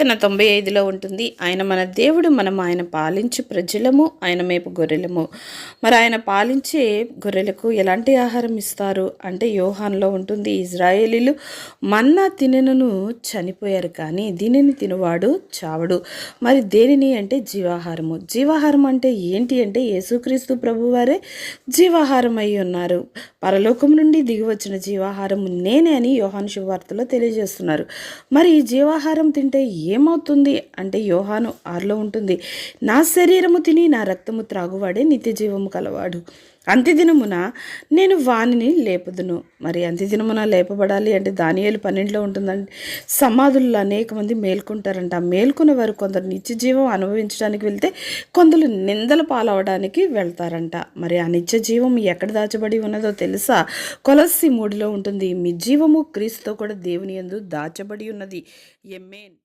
95లో ఉంటుంది. ఆయన మన దేవుడు, మనం ఆయన పాలించు ప్రజలము, ఆయన మేపు గొర్రెలము. మరి ఆయన పాలించే గొర్రెలకు ఎలాంటి ఆహారం ఇస్తారు అంటే యోహానులో ఉంటుంది. ఇజ్రాయేలీలు మన్నా తినెనను చనిపోయారు, కానీ దీనిని తినువాడు చావడు. మరి దేనిని అంటే జీవాహారము. జీవాహారం అంటే ఏంటి అంటే యేసుక్రీస్తు ప్రభువారే జీవాహారం అయి ఉన్నారు. పరలోకం నుండి దిగివచ్చిన జీవాహారం నేనే అని యోహాను శుభవార్తలో తెలియజేస్తున్నారు. మరి ఈ జీవాహారం తింటే ఏమవుతుంది అంటే యోహాను 6లో ఉంటుంది. నా శరీరము తిని నా రక్తము త్రాగువాడే నిత్య జీవము కలవాడు, అంత్యదినమున నేను వానిని లేపుదును. మరి అంత్యదినమున లేపబడాలి అంటే దానియేలు 12లో ఉంటుందండి. సమాధుల్లో అనేక మంది మేల్కొంటారంట. మేల్కొన్న వారు కొందరు నిత్య జీవం అనుభవించడానికి వెళ్తే, కొందరు నిందల పాలవడానికి వెళ్తారంట. మరి ఆ నిత్య జీవం ఎక్కడ దాచబడి ఉన్నదో తెలుసా? కొలస్సి 3లో ఉంటుంది. మీ జీవము క్రీస్తుతో కూడా దేవుని యందు దాచబడి ఉన్నది. ఎమ్మేన్.